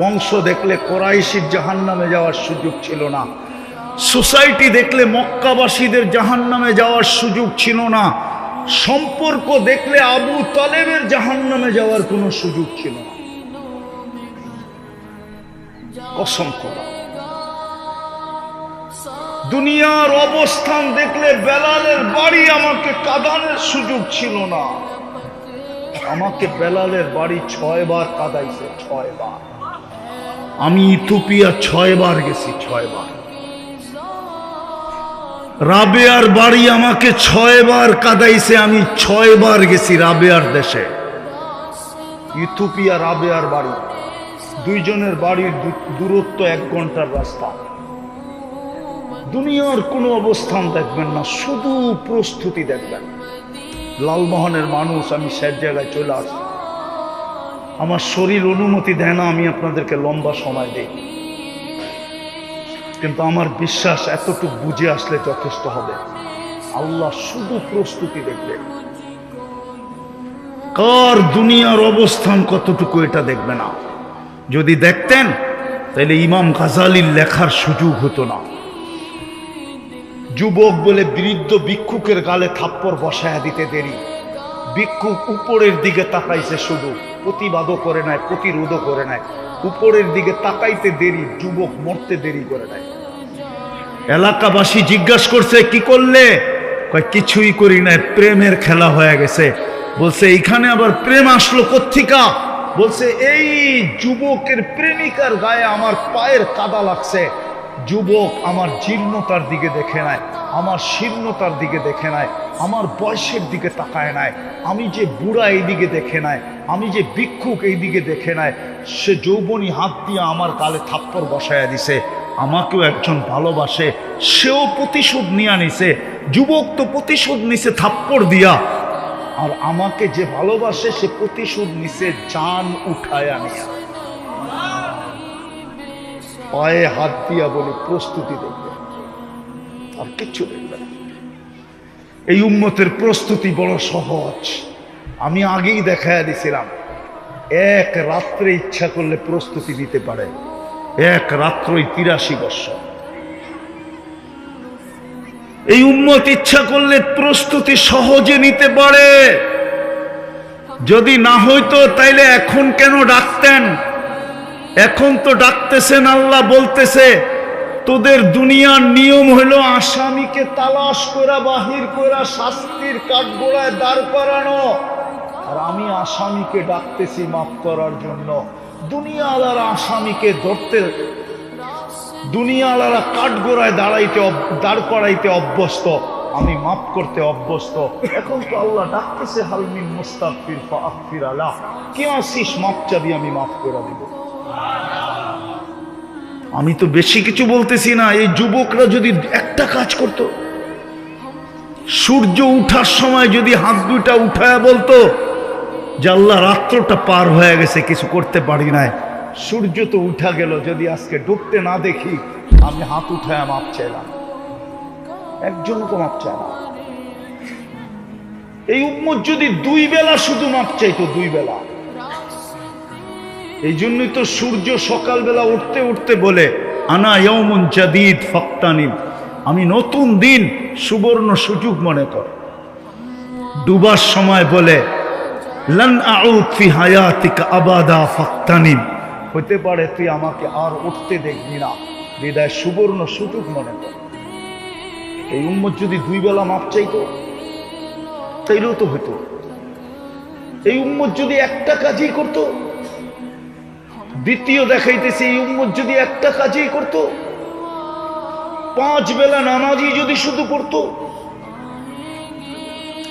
বংশ দেখলে কোরাইশির জাহান্নামে যাওয়ার সুযোগ ছিল না, সোসাইটি দেখলে মক্কাবাসীদের জাহান্নামে যাওয়ার সুযোগ ছিল না, সম্পর্ক দেখলে আবু তালেবের জাহান্নামে যাওয়ার কোনো সুযোগ ছিল না। কসম খোদা, দুনিয়ার অবস্থান দেখলে বেলালের বাড়ি আমাকে কাঁদানোর সুযোগ ছিল না। আমাকে বেলালের বাড়ি 6 বার কাঁদাইছে, 6 বার। আমি ইথিওপিয়া 6 বার গেছি, 6 বার। রাবেয়ার বাড়ি আমাকে 6 বার কাঁদাইছে, আমি 6 বার গেছি রাবেয়ার দেশে। ইথিওপিয়া রাবেয়ার বাড়ি, দুইজনের বাড়ির দূরত্ব 1 ঘন্টার রাস্তা। দুনিয়ার কোনো অবস্থান দেখবেন না, শুধু প্রস্তুতি দেখবেন। লালমোহনের মানুষ, আমি শেষ জায়গায় চলে আসি, আমার শরীর অনুমতি দেয় না আমি আপনাদেরকে লম্বা সময় দিই, কিন্তু আমার বিশ্বাস এতটুকু বুঝে আসলে যথেষ্ট হবে। আল্লাহ শুধু প্রস্তুতি দেখবে, কার দুনিয়ার অবস্থান কতটুকু এটা দেখবে না। যদি দেখতেন তাহলে ইমাম গাজালির লেখার সুযোগ হতো না। যুবক বলে বৃদ্ধ ভিক্ষুকের গালে থাপ্পড় বসায়া দিতে দেরি। ভিক্ষুক উপরের দিকে তাকাইছে, শুধু প্রতিবাদও করে নাই, প্রতিরোধও করে নাই, উপরের দিকে তাকাইতে দেরি, যুবক মরতে দেরি করে নাই। এলাকাবাসী জিজ্ঞাসা করছে কি করলে? কয় কিছুই করি নাই, প্রেমের খেলা হয়ে গেছে। বলছে এইখানে আবার প্রেম আসলো কোত্থেকা? বলছে এই যুবকের প্রেমিকার গায়ে আমার পায়ের কাদা লাগছে। যুবক আমার জীর্ণতার দিকে দেখে নাই, আমার শীর্ণতার দিকে দেখে নাই, আমার বয়সের দিকে তাকায় নাই, আমি যে বুড়া এই দিকে দেখে নাই, আমি যে ভিক্ষুক এই দিকে দেখে নাই। সে যৌবনী হাত দিয়ে আমার গালে থাপ্পড় বসায়া দিছে। আমাকেও একজন ভালোবাসে, সেও প্রতিশোধ নিয়ে নিছে। যুবক তো প্রতিশোধ নিছে থাপ্পড় দিয়া, আর আমাকে যে ভালোবাসে সে প্রতিশোধ নিছে জান উঠায়া নিয়া। পায়ে হাত দিয়া বলি প্রস্তুতি দেখবে, আর কিচ্ছু দেখবে না। এই উম্মতের প্রস্তুতি বড় সহজ। আমি আগেই দেখাইয়া দিছিলাম, 1 রাত্রে ইচ্ছা করলে প্রস্তুতি নিতে পারে, 1 রাত্রই 83 বছর। এই উম্মত ইচ্ছা করলে প্রস্তুতি সহজে নিতে পারে। যদি না হইতো তাইলে এখন কেন ডাকতেন? এখন তো ডাকতেছেন, আল্লাহ বলতেছে তোদের দুনিয়ার নিয়ম হলো আসামিকে তালাশ করা, বাহির করা, শাস্তির কাঠগোড়ায় দাঁড় করানো। আর আমি আসামিকে ডাকতেছি মাফ করার জন্য। দুনিয়াওয়ালারা আসামিকে ধরতে, দুনিয়াওয়ালারা কাঠগোড়ায় দাঁড় করাইতে অভ্যস্ত, আমি মাফ করতে অভ্যস্ত। এখন তো আল্লাহ ডাকতেছে হালমিন মুস্তাগফির ফাগফির আলাহ, কে আসিস মাফ চাবি, আমি মাফ করে দিব। আমি তো বেশি কিছু বলতেছি না। এই যুবকরা যদি একটা কাজ করত, সূর্য উঠার সময় যদি হাত দুইটা উঠায়া বলতো যে আল্লাহ রাত্রটা পার হয়ে গেছে, কিছু করতে পারি নাই, সূর্য তো উঠা গেল, যদি আজকে ডুবতে না দেখি, আমি হাত উঠায়া মাপ চাইলাম। একজন তো মাপ চায় না। এই উম্মত যদি 2 বেলা শুধু মাপ চাইতো, 2 বেলা। এই জন্যই তো সূর্য সকালবেলা উঠতে উঠতে বলে আনা ইয়াউমুন জাদীদ ফাক্তানিম, আমি নতুন দিন, সুবর্ণ সুযোগ মনে কর। ডুবার সময় বলে লান আউদ ফি হায়াতিকা আবাদা ফাক্তানিম, হইতে পারে তুই আমাকে আর উঠতে দেখবি না, বিদায় সুবর্ণ সুযোগ মনে কর। এই উম্মত যদি 2 বেলা মাপ চাইতো তাইলেও তো হইতো। এই উম্মত যদি একটা কাজই করত, দ্বিতীয় দেখাইতেছে এই উম্মত যদি একটা কাজই করত, 5 বেলা নামাজই যদি শুধু করত।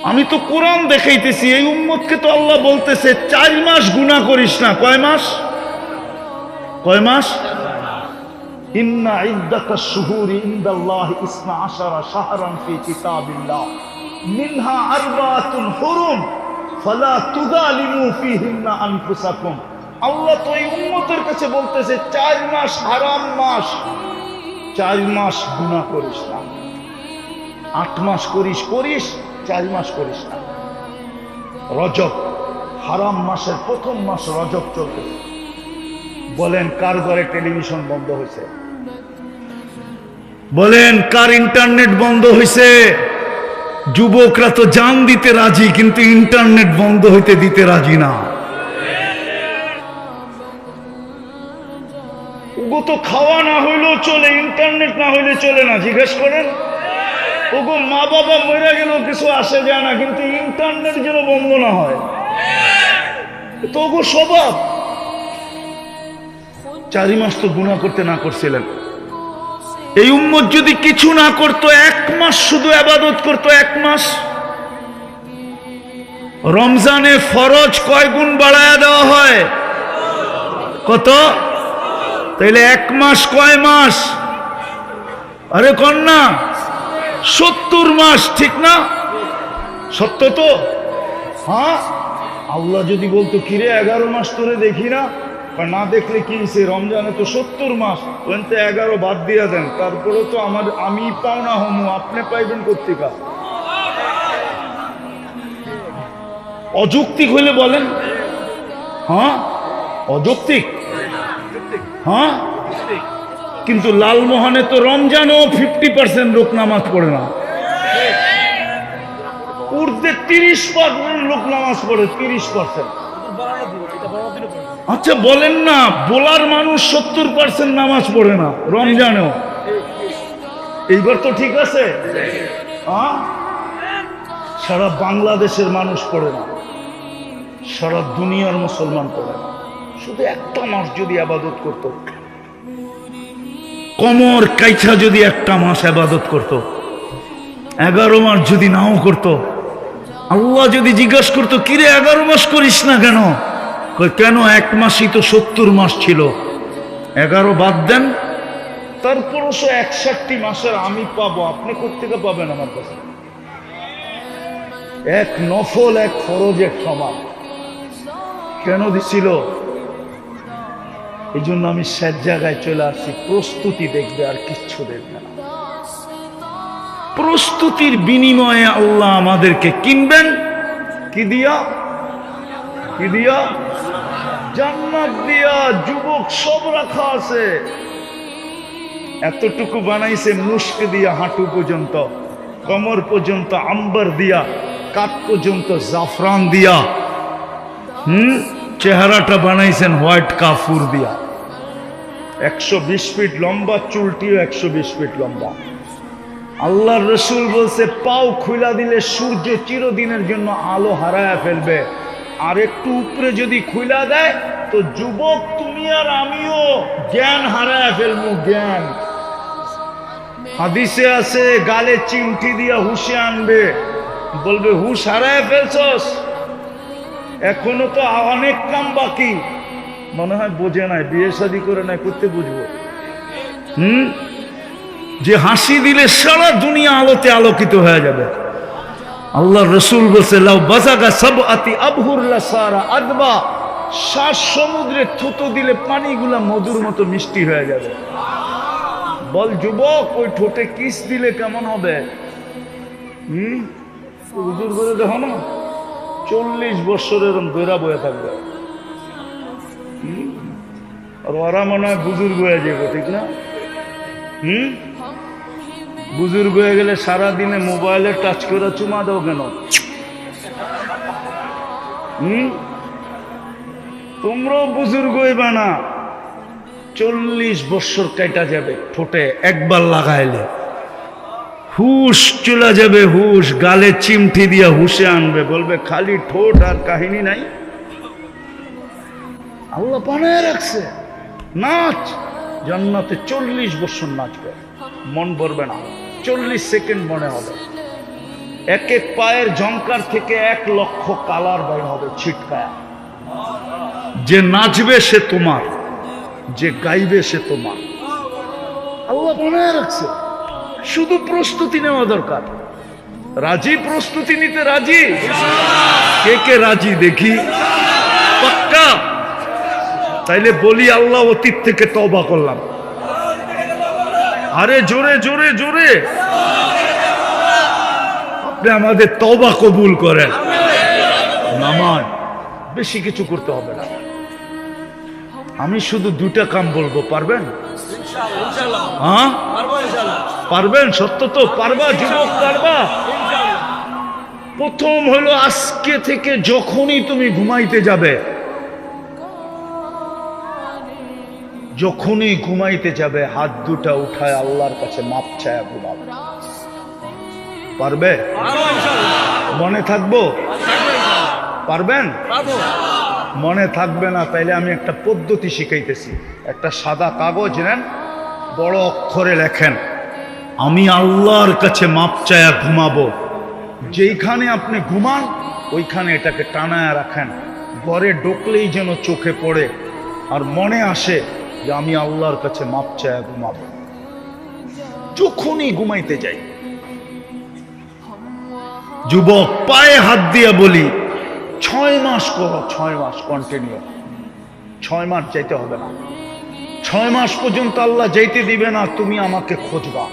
আমি তো কোরআন দেখাইতেছি, এই উম্মতকে তো আল্লাহ বলতেছে 4 মাস গুনাহ করিস না। কয় মাস? কয় মাস? ইন্না ইদ্দাতাশ শুহুরি ইনদাল্লাহি 12 শাহরান ফি কিতাবিল্লাহ মিনহা আরবাতুন হুরুম ফালা তুযালিমু ফীহিন্না আনফুসাকুম। আল্লাহ তো এই উম্মতের কাছে বলতেছে 4 মাস হারাম মাস, 4 মাস গুনাহ করিস না। 8 মাস করিস, 4 মাস করিস না। রজব হারাম মাসের প্রথম মাস রজব চলতেছে। বলেন কার ঘরে টেলিভিশন বন্ধ হয়েছে? বলেন কার ইন্টারনেট বন্ধ হয়েছে? যুবকরা তো জান দিতে রাজি, কিন্তু ইন্টারনেট বন্ধ হইতে দিতে রাজি না। ওগো তো খাওয়া না হইলেও চলে, ইন্টারনেট না হইলে চলে না। জিজ্ঞেস করেন, ওগো মা বাবা মরে গেল কিছু আসে যায় না, কিন্তু ইন্টারনেট যেন বন্ধ না হয়। তো ওগো স্বভাব। 4 মাস তো গুনাহ করতে না করছিলেন। এই উম্মত যদি কিছু না করতো, 1 মাস শুধু ইবাদত করতো, 1 মাস। রমজানে ফরজ কয় গুণ বাড়ায়া দেওয়া হয়? কত? তাইলে 1 মাস কয় মাস? আরে কন্যা 70 মাস, ঠিক না? সত্য তো? হ্যাঁ। আল্লাহ যদি বলতো কিরে 11 মাস তোরে দেখি না, না দেখলে কি হয়েছে, রমজানে তো 70 মাস, 11 বাদ দিয়া দেন, তারপরে তো আমি পাও না হমু, আপনি পাইবেন কর্তিকা। অযৌক্তিক হইলে বলেন। হ্যাঁ অযৌক্তিক। হ্যাঁ কিন্তু লালমোহনে তো রমজানও 50% লোক নামাজ পড়ে না। উর্দে 30% লোক নামাজ পড়ে, 30%। আচ্ছা বলেন না, বোলার মানুষ 70% নামাজ পড়ে না রমজানেও। এইবার তো ঠিক আছে। সারা বাংলাদেশের মানুষ পড়ে না, সারা দুনিয়ার মুসলমান পড়ে না। শুধু একটা মাস যদি ইবাদত করত, কমর কাইছা যদি একটা মাস ইবাদত করত, 11 মাস যদি নাও করত, আল্লাহ যদি জিজ্ঞাসা করতো কিরে 11 মাস করিস না কেন? কেন 1 মাসই তো 70 মাস ছিল, 11 বাদ দেন। তারপরও 61 মাসের আমি পাবো, আপনি কোত্থেকে পাবেন আমার কাছে? 1 নফল 1 ফরজ 1 সমান। কেন দিছিল? এই জন্য আমি সব জায়গায় চলে আসছি। প্রস্তুতি দেখবে, আর কিচ্ছু দেখবে না। প্রস্তুতির বিনিময়ে আল্লাহ আমাদেরকে কিনবেন কি দিয়া? কি দিয়া? জান্নাত দিয়া। যুবক সব রাখা আছে। এতটুকু বানাইছে মুস্ক দিয়া, হাঁটু পর্যন্ত, কোমর পর্যন্ত আম্বার দিয়া, কাঠ পর্যন্ত জাফরান দিয়া। চেহারাটা বানাইছেন হোয়াইট কাফুর দিয়া। 120 ফিট লম্বা, চুলটিও 120 ফিট লম্বা। আল্লাহর রসুল বলছে পাও খুলা দিলে সূর্য চিরদিনের জন্য আলো হারায়া ফেলবে, আর একটু উপরে যদি খুলা দেয় তো যুবক তুমি আর আমিও জ্ঞান হারায়া ফেলবো। জ্ঞান হাদিসে আছে, গালে চিমটি দিয়া হুশে আনবে, বলবে হুশ হারায়া ফেলছস, এখনো তো অনেক কাম বাকি। মনে হয় বোঝে নাই, বিয়ে শাদী করে নাই, করতে বুঝবো। যে হাসি দিলে সারা দুনিয়া আলোতে আলোকিত হয়ে যাবে। আল্লাহ রসুল বলছে লাউ বাজাগা সাবআতি আবহুর লাসারা আদবা, 7 সমুদ্রে থুতু দিলে পানিগুলা মধুর মতো মিষ্টি হয়ে যাবে। বল যুবক, ওই ঠোঁটে কিস দিলে কেমন হবে? হুজুর করে দেখো না, 40 বছর এরকম দৈরা বয়ে থাকবে। আর ওরা মনে হয় বুজুর্গ হয়ে যাবে, ঠিক না? বুজুর্গ হয়ে গেলে সারাদিনে মোবাইলে টাচ করে চুমা দাও কেন? তোমরাও বুজুর্গ হইবা না। 40 বছর কাটা যাবে ঠোঁটে একবার লাগাইলে। হুশ চলে যাবে, হুশ গালে চিমটি দিয়া হুশে আনবে, বলবে খালি ঠোঁট আর কাহিনী নাই। আল্লাহ বানায় রাখছে নাচ। জান্নাতে 40 বছর নাচবে, মন ভরবে না, 40 সেকেন্ড মনে হবে। এক এক পায়ের ঝংকার থেকে 1 লক্ষ কালার বের হবে ছিটকায়া। যে নাচবে সে তোমার, যে গাইবে সে তোমার। আল্লাহ বানায় রাখছে, শুধু প্রস্তুতি নেওয়া দরকার। রাজি? প্রস্তুতি নিতে রাজি? কে কে রাজি দেখি? পাক্কা? তাইলে বলি আল্লাহ অতীত থেকে তওবা করলাম। আরে জোরে জোরে জোরে, আপনি আমাদের তওবা কবুল করেন। নামাজ বেশি কিছু করতে হবে না, আমি শুধু 2টা কাম বলবো, পারবেন? হ্যাঁ পারবেন? সত্য তো পারবা? যুবক পারবা? প্রথম হলো আজকে থেকে যখনই তুমি ঘুমাইতে যাবে, যখনই ঘুমাইতে যাবে হাত দুটা উঠায় আল্লাহর কাছে মাপ চায়া ঘুমাবে। পারবে? মনে থাকবো? পারবেন? মনে থাকবে না তাইলে আমি একটা পদ্ধতি শিখাইতেছি। একটা সাদা কাগজ নেন, বড় অক্ষরে লেখেন, আমি আল্লাহর কাছে মাপ চায়া ঘুমাবো। যেইখানে আপনি ঘুমান ওইখানে এটাকে টানায় রাখেন, ঘরে ঢুকলেই যেন চোখে পড়ে আর মনে আসে যে আমি আল্লাহর কাছে মাপ চায়া ঘুমাবো। যখনই ঘুমাইতে যাই, যুবক পায়ে হাত দিয়া বলি 6 মাস করো, 6 মাস কন্টিনিউ। 6 মাস যাইতে হবে না, 6 মাস পর্যন্ত আল্লাহ যাইতে দিবে না, তুমি আমাকে খুঁজবা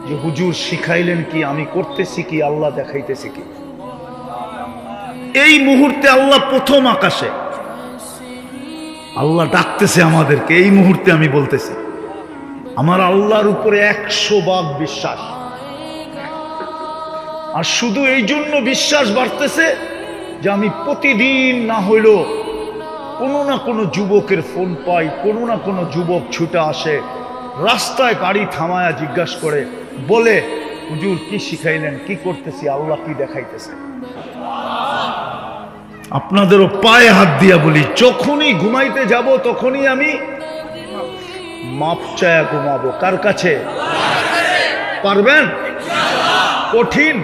যে হুজুর শিখাইলেন কি, আমি করতেছি কি, আল্লাহ দেখাইতেছি কি। এই মুহূর্তে আল্লাহ প্রথম আকাশে, আল্লাহ ডাকতেছে আমাদেরকে। এই মুহূর্তে আমি বলতেছি আমার আল্লাহর উপরে 100 ভাগ বিশ্বাস। আর শুধু এই জন্য বিশ্বাস বাড়তেছে যে আমি প্রতিদিন না হইলেও কোনো না কোনো যুবকের ফোন পাই, কোনো না কোনো যুবক ছুটে আসে, রাস্তায় গাড়ি থামায়া জিজ্ঞাসা করে, বলে হুজুর কি শিখাইলেন, কি করতেছি, আল্লাহ কি দেখাইতেছে। আপনাদেরও পায়ে হাত দিয়া বলি, যখনই ঘুমাইতে যাব তখনই আমি মাপ চায়া ঘুমাবো। কার কাছে? পারবেন? কঠিন?